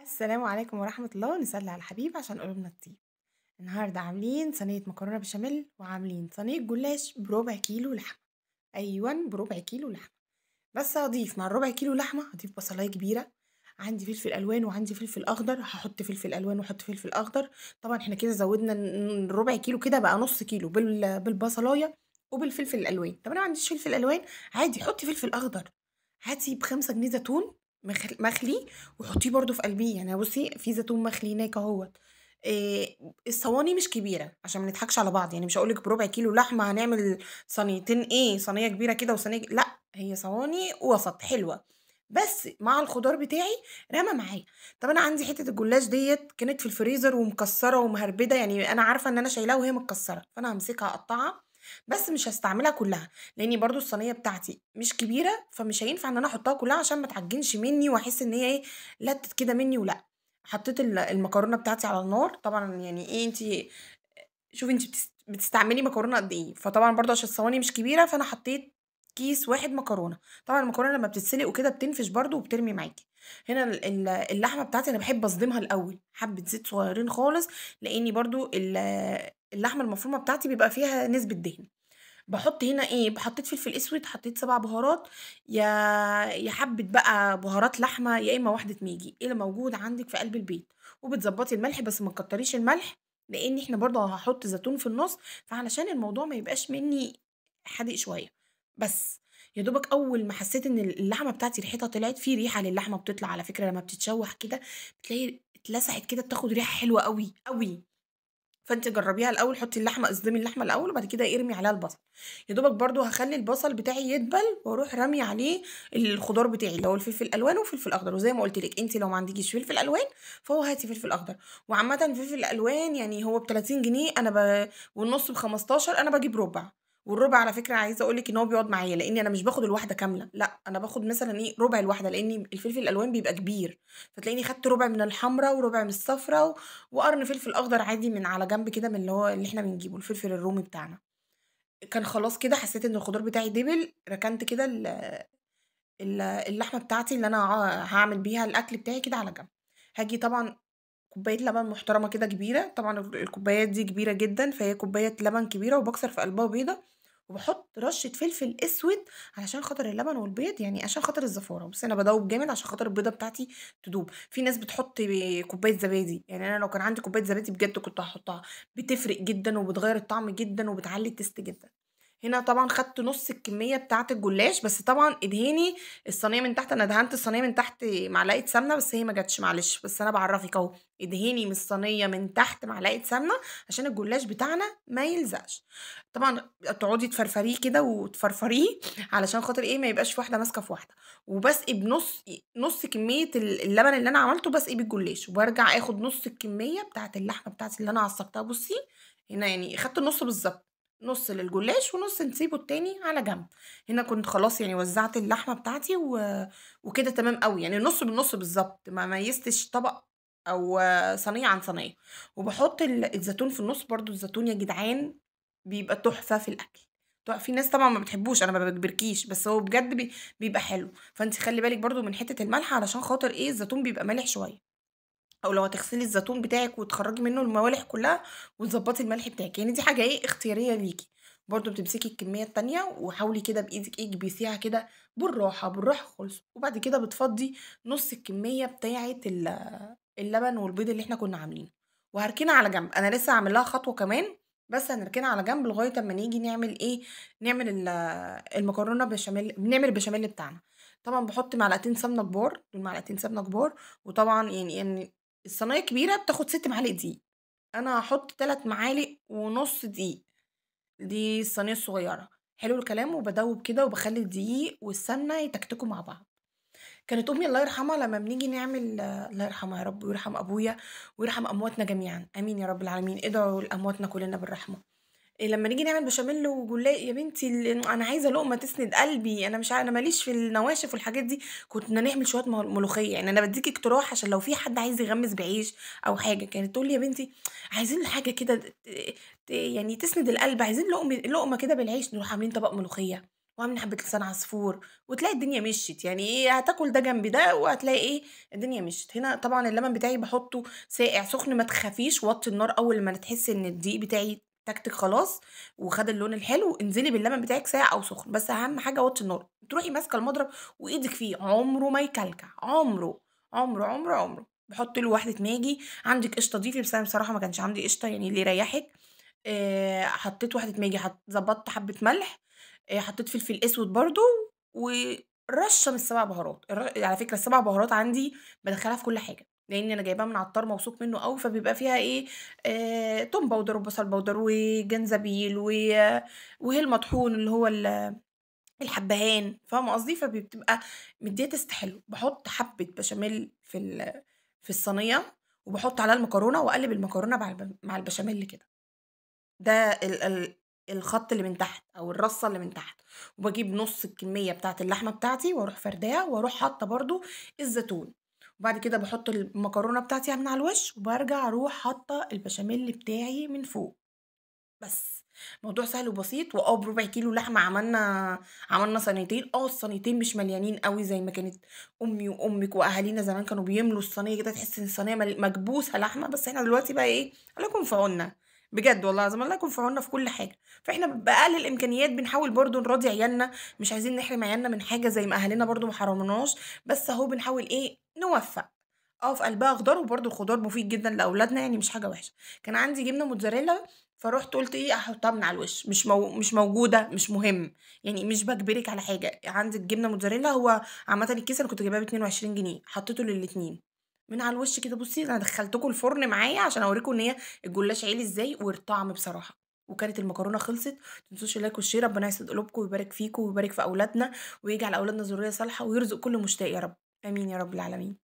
السلام عليكم ورحمة الله، نصلي على الحبيب عشان قلوبنا تطيب. النهارده عاملين صينية مكرونة بشاميل وعاملين صينية جلاش بربع كيلو لحمة. أيوة بربع كيلو لحمة. بس هضيف مع الربع كيلو لحمة هضيف بصلاية كبيرة. عندي فلفل ألوان وعندي فلفل أخضر، هحط فلفل ألوان وأحط فلفل أخضر. طبعا احنا كده زودنا الربع كيلو، كده بقى نص كيلو بالبصلاية وبالفلفل الألوان. طب أنا ما عنديش فلفل ألوان، عادي حطي فلفل أخضر. هاتي ب5 جنيه زيتون مخلي وحطيه برضو في قلبيه. يعني بصي في زيتون مخلي هناك اهوت. إيه، الصواني مش كبيره عشان ما نضحكش على بعض، يعني مش هقولك بربع كيلو لحمه هنعمل صينيتين، ايه صينيه كبيره كده وصينيه لا، هي صواني وسط حلوه. بس مع الخضار بتاعي رمى معايا. طب انا عندي حته الجلاش ديت كانت في الفريزر ومكسره ومهربده، يعني انا عارفه ان انا شايلاها وهي متكسره، فانا همسكها اقطعها. بس مش هستعملها كلها لاني برضو الصينيه بتاعتي مش كبيره، فمش هينفع ان انا احطها كلها عشان ما تعجنش مني واحس ان هي ايه، لتت كده مني ولا. حطيت المكرونه بتاعتي على النار. طبعا يعني ايه انت شوفي انت بتستعملي مكرونه قد ايه، فطبعا برضو عشان الصواني مش كبيره فانا حطيت كيس واحد مكرونه. طبعا المكرونه لما بتتسلق وكده بتنفش برضو وبترمي معاكي. هنا اللحمه بتاعتي انا بحب اصدمها الاول حبه زيت صغيرين خالص، لاني برضو اللحمه المفرومه بتاعتي بيبقى فيها نسبه دهن. باحط هنا إيه، حطيت فلفل أسود، حطيت 7 بهارات، يا حبّة بقى بهارات لحمة، يا إما واحدة ماجي، إيه اللي موجود عندِك في قلب البيت. وبتضبّطي الملح بس ما تكتّريش الملح، لإن إحنا برضه هاحط زيتون في النُص، فعلشان الموضوع ما يبقاش منّي حادق شوية. بس يا دوبك أول ما حسّيت إن اللحمة بتاعتي ريحتها طلعت، في ريحة للحمة بتطلع على فكرة لمّا بتتشوّح كده، بتلاقي اتلسعت كده بتاخد ريحة حلوة أوي، أوي. فأنتِ جرّبيها الأول، حطّي اللحمة اصدمي اللحمة الأول وبعد كده ارمي عليها البصل. يا دوبك برضه هاخلّي البصل بتاعي يدبل واروح رامية عليه الخضار بتاعي اللي هو الفلفل الألوان وفلفل أخضر. وزي ما قُلت لِك أنتِ لو ما عندكيش فلفل ألوان فهو هاتي فلفل أخضر. وعامةً الفلفل الألوان يعني هو ب30 جنيه، أنا والنُص ب15، أنا باجيب رُبع. والربع على فكرة عايزة أقول لِك إن هو بيقعد معايا، لإني أنا مش باخد الواحدة كاملة، لأ أنا باخد مثلًا إيه، ربع الواحدة، لإن الفلفل الألوان بيبقى كبير. فتلاقيني خدت ربع من الحمرا وربع من الصفرا وقرن فلفل أخضر عادي من على جنب كده، من اللي إحنا بنجيبه، الفلفل الرومي بتاعنا. كان خلاص كده حسيت إن الخضار بتاعي دِبِل، ركنت كده اللحمة بتاعتي اللي أنا هاعمل بيها الأكل بتاعي كده على جنب. هاجي طبعًا كوباية لبن محترمة كده كبيرة، طبعًا الكوبايات دي كبيرة جدًا، فهي كوباية لبن كبيرة وباكسر في قلبها بيضة. وباحط رشة فلفل أسود علشان خاطر اللبن والبيض، يعني عشان خاطر الزفارة. بُصّي أنا بادوّب جامد عشان خاطر البيضة بتاعتي تدوب. في ناس بتحط كوباية زبادي، يعني أنا لو كان عندي كوباية زبادي بجد كنت هاحطها. بتفرق جدًا وبتغيّر الطعم جدًا وبتعلّي التيست جدًا. هنا طبعًا خدت نُص الكمية بتاعة الجلاش، بس طبعًا ادهني الصينية من تحت. أنا دهنت الصينية من تحت معلقة سمنة بس هي ما جاتش معلش، بس أنا باعرّفِك أهو. ادهني من الصينية من تحت معلقة سمنة عشان الجلاش بتاعنا ما يلزقش. طبعًا تقعدي تفرفريه كده وتفرفريه علشان خاطر إيه، ما يبقاش واحدة ماسكة في واحدة. وباسقي نُص كمية اللبن اللي أنا عملته باسقي بيه الجلاش، وبارجع آخد نُص الكمية بتاعة اللحمة بتاعتي اللي أنا عصّقتها. بُصّي، هنا يعني خدت النُص بالضبط. نُص للجلاش ونُص نسيبه التاني على جنب. هنا كنت خلاص يعني وزّعت اللحمة بتاعتي وكده تمام أوي، يعني النُص بالنُص بالضبط، ما ميّزتش طبق أو صينية عن صينية. وباحط الزيتون في النُص، برضه الزيتون يا جدعان بيبقى تحفة في الأكل. في ناس طبعًا ما بتحبوش، أنا ما باجبركيش، بس هو بجد بيبقى حلو. فأنتِ خلّي بالِك برضه من حتّة الملح علشان خاطر إيه، الزيتون بيبقى مالح شوية. أو لو هتغسلي الزيتون بتاعِك وتخرّجي منه الموالح كلّها وتضبّطي الملح بتاعِك، يعني دي حاجة إيه، اختيارية ليكِ. برضه بتمسكي الكمية التانية وحاولي كده بإيدِك إيه، اكبسيها كده بالراحة، بالراحة خالص. وبعد كده بتفضّي نُص الكمية بتاعة اللبن والبيض اللي إحنا كنا عاملينه، وهاركنها على جنب. أنا لسه هاعمل لها خطوة كمان، بس هنركنها على جنب لغاية أمّا نيجي نعمل إيه، نعمل المكرونة بشاميل، بنعمل البشاميل بتاعنا. طبعًا باحط معلقتين سمنة كبار، دول معلقتين سمنة كبار. وطبعًا يعني الصينية الكبيرة بتاخد 6 معالق دقيق، أنا هاحط 3 معالق ونُص دقيق، دي الصينية الصغيرة. حلو الكلام. وبادوّب كده وباخلّي الدقيق والسمنة يتكتكوا مع بعض. كانت أمي الله يرحمها لمّا بنيجي نعمل، الله يرحمها يا رب ويرحم أبويا ويرحم أمواتنا جميعًا، آمين يا رب العالمين. ادعوا لأمواتنا كلنا بالرحمة. لمّا نيجي نعمل بشاميل يا بنتي أنا عايزة لقمة تسند قلبي، أنا مش أنا ما ليش في النواشف والحاجات دي. كنا نعمل شوية ملوخية، يعني أنا بادّيكِ اقتراح عشان لو في حد عايز يغمّس بعيش أو حاجة. كانت تقول لي: "يا بنتي عايزين حاجة كده يعني تسند القلب، عايزين لقمة كده بالعيش." نروح عاملين طبق ملوخية واعملي حبة لسان عصفور، وتلاقي الدنيا مشيت، يعني إيه هتاكل ده جنب ده وهتلاقي إيه الدنيا مشيت. هنا طبعًا اللبن بتاعي باحطه ساقع سخن ما تخافيش، وطّي النار أول ما تحسي إن الدقيق بتاعي تكتك خلاص وخد اللون الحلو، انزلي باللبن بتاعِك ساقع أو سخن، بس أهم حاجة وطّي النار، تروحي ماسكة المضرب وإيدِك فيه عمره ما يكلكع، عمره، عمره، عمره، عمره. باحط له واحدة ماجي، عندِك قشطة ضيفي، بس أنا بصراحة ما كانش عندي قشطة يعني اللي يريحِك. حطيت واحدة ماجي، ضبطت حبة ملح، حطيت فلفل أسود برضه، ورشة من ال7 بهارات، على فكرة ال7 بهارات عندي بادخّلها في كل حاجة، لإن أنا جايباها من عطار موثوق منه أوي، فبيبقى فيها إيه، توم باودر وبصل باودر وجنزبيل وهيل مطحون اللي هو الحبهان، فاهمة قصدي؟ فبتبقى مديّة taste حلو. باحط حبة بشاميل في الصينية، وباحط عليها المكرونة وأقلّب المكرونة مع البشاميل كده. ده الخط اللي من تحت أو الرصة اللي من تحت، وباجيب نُص الكمية بتاعة اللحمة بتاعتي وأروح فرداها وأروح حاطة برضه الزيتون، وبعد كده باحط المكرونة بتاعتي من على الوش، وبارجع أروح حاطة البشاميل بتاعي من فوق. بس. الموضوع سهل وبسيط، بربع كيلو لحمة عملنا صينيتين، الصينيتين مش مليانين أوي زي ما كانت أمي وأمِك وأهالينا زمان كانوا بيملوا الصينية كده تحسّي إن الصينية مكبوسة لحمة، بس إحنا دلوقتي بقى إيه، الله يكون في عوننا، بجد والله العظيم الله يكون في عوننا في كل حاجة. فإحنا بأقل الإمكانيات بنحاول برضه نراضي عيالنا، مش عايزين نحرم عيالنا من حاجة زي ما أهالينا برضه ما حرموناش، بس أهو بنحاول إيه، نوفّق. في قلبها خضار، وبرضه الخضار مفيد جدًا لأولادنا يعني مش حاجة وحشة. كان عندي جبنة موتزاريلا، فرُحت قُلت إيه أحطها من على الوش، مش موجودة مش مهم، يعني مش باجبرِك على حاجة، عندِك جبنة موتزاريلا هو عامةً الكيس أنا كنت جايباه ب22 جنيه، حطيته للاتنين، من على الوش كده بُصّي أنا دخّلتكم الفرن معايا عشان أوريكم إن هي الجلاش عِلي إزاي والطعم بصراحة، وكانت المكرونة خلصت. ما تنسوش اللايك والشير، ربنا يسعد قلوبكم ويبارك فيكم ويبارك في أولادنا، ويجعل أولادنا ذرية صالحة ويرزق كل مشتاق يا رب، آمين يا رب العالمين.